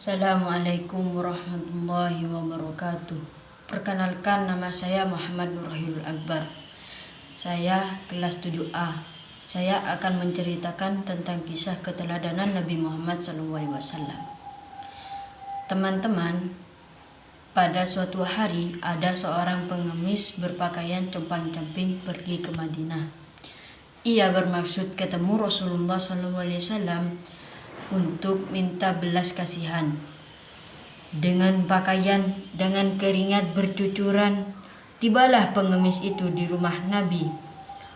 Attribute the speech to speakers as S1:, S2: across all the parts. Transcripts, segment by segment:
S1: Assalamualaikum warahmatullahi wabarakatuh. Perkenalkan, nama saya Muhammad Nurahilul Akbar. Saya kelas 7A. Saya akan menceritakan tentang kisah keteladanan Nabi Muhammad SAW. Teman-teman, pada suatu hari ada seorang pengemis berpakaian compang-camping pergi ke Madinah. Ia bermaksud ketemu Rasulullah SAW untuk minta belas kasihan. Dengan pakaian dengan keringat bercucuran, tibalah pengemis itu di rumah Nabi.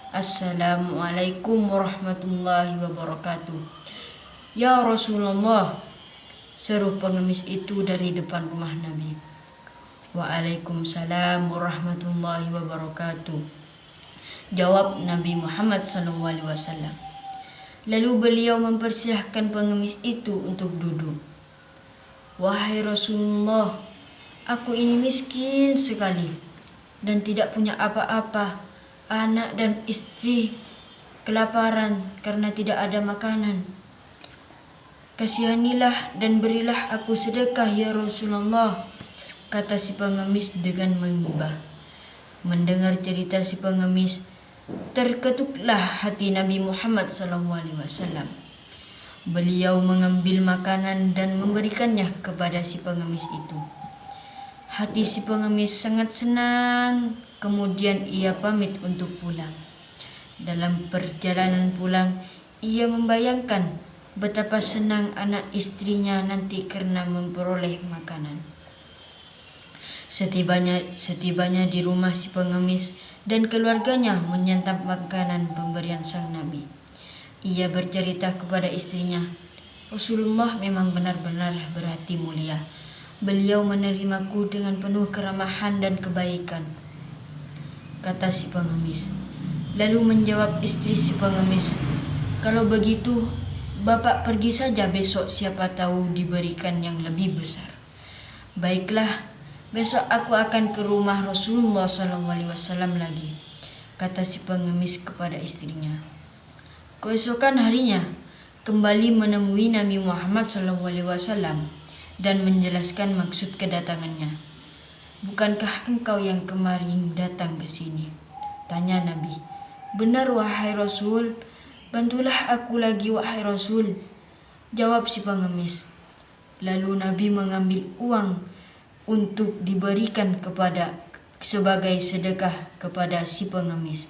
S1: Assalamualaikum warahmatullahi wabarakatuh. Ya Rasulullah, seru pengemis itu dari depan rumah Nabi. Waalaikumsalam warahmatullahi wabarakatuh, jawab Nabi Muhammad SAW. Lalu beliau mempersilahkan pengemis itu untuk duduk. Wahai Rasulullah, aku ini miskin sekali dan tidak punya apa-apa. Anak dan istri kelaparan karena tidak ada makanan. Kasihanilah dan berilah aku sedekah ya Rasulullah, kata si pengemis dengan mengibah. Mendengar cerita si pengemis, terketuklah hati Nabi Muhammad SAW. Beliau mengambil makanan dan memberikannya kepada si pengemis itu. Hati si pengemis sangat senang, kemudian ia pamit untuk pulang. Dalam perjalanan pulang, ia membayangkan betapa senang anak istrinya nanti karena memperoleh makanan. Setibanya di rumah si pengemis dan keluarganya menyantap makanan pemberian sang Nabi, ia bercerita kepada istrinya, Rasulullah memang benar-benar berhati mulia. Beliau menerimaku dengan penuh keramahan dan kebaikan, kata si pengemis. Lalu menjawab istri si pengemis, kalau begitu bapak pergi saja besok, siapa tahu diberikan yang lebih besar. Baiklah, besok aku akan ke rumah Rasulullah SAW lagi, kata si pengemis kepada istrinya. Keesokan harinya kembali menemui Nabi Muhammad SAW dan menjelaskan maksud kedatangannya. Bukankah engkau yang kemarin datang ke sini? Tanya Nabi. Benar wahai Rasul, bantulah aku lagi wahai Rasul, jawab si pengemis. Lalu Nabi mengambil uang untuk diberikan sebagai sedekah kepada si pengemis.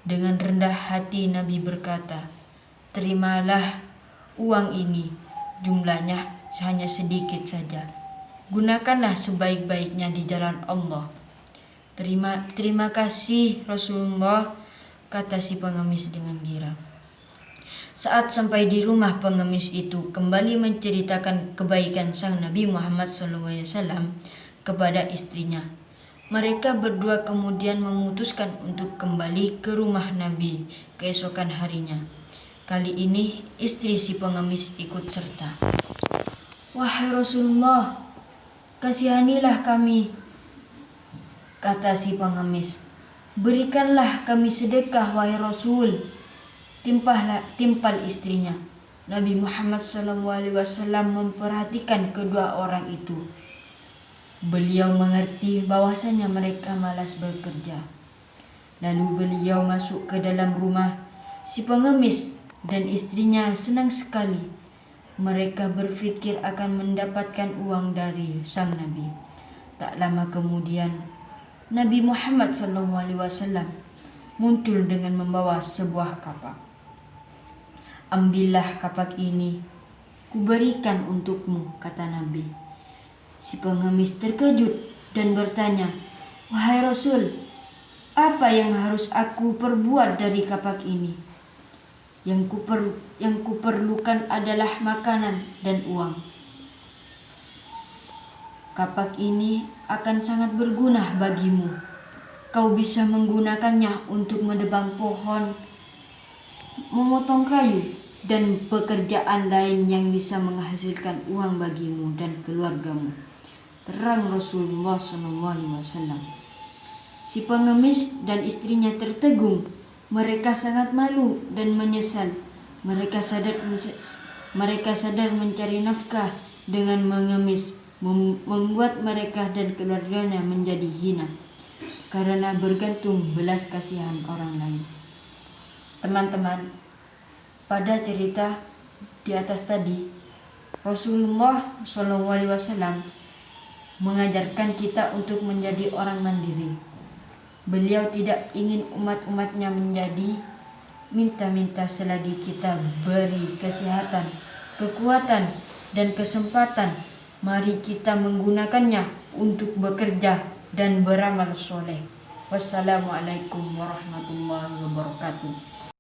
S1: Dengan rendah hati Nabi berkata, terimalah uang ini, jumlahnya hanya sedikit saja. Gunakanlah sebaik-baiknya di jalan Allah. Terima kasih Rasulullah, kata si pengemis dengan girang. Saat sampai di rumah, pengemis itu kembali menceritakan kebaikan sang Nabi Muhammad SAW kepada istrinya. Mereka berdua kemudian memutuskan untuk kembali ke rumah Nabi keesokan harinya. Kali ini istri si pengemis ikut serta. Wahai Rasulullah, kasihanilah kami, kata si pengemis. Berikanlah kami sedekah wahai Rasul, timpal istrinya. Nabi Muhammad SAW memperhatikan kedua orang itu. Beliau mengerti bahwasanya mereka malas bekerja. Lalu beliau masuk ke dalam rumah. Si pengemis dan istrinya senang sekali. Mereka berpikir akan mendapatkan uang dari sang Nabi. Tak lama kemudian, Nabi Muhammad SAW muncul dengan membawa sebuah kapak. Ambillah kapak ini, kuberikan untukmu, kata Nabi. Si pengemis terkejut dan bertanya, wahai Rasul, apa yang harus aku perbuat dari kapak ini? Yang kuperlukan adalah makanan dan uang. Kapak ini akan sangat berguna bagimu. Kau bisa menggunakannya untuk menebang pohon, memotong kayu, dan pekerjaan lain yang bisa menghasilkan uang bagimu dan keluargamu, terang Rasulullah SAW. Si pengemis dan istrinya tertegun. Mereka sangat malu dan menyesal. Mereka sadar mencari nafkah dengan mengemis, membuat mereka dan keluarganya menjadi hina karena bergantung belas kasihan orang lain. Teman-teman, pada cerita di atas tadi, Rasulullah SAW mengajarkan kita untuk menjadi orang mandiri. Beliau tidak ingin umat-umatnya menjadi minta-minta selagi kita beri kesehatan, kekuatan, dan kesempatan. Mari kita menggunakannya untuk bekerja dan beramal soleh. Wassalamualaikum warahmatullahi wabarakatuh.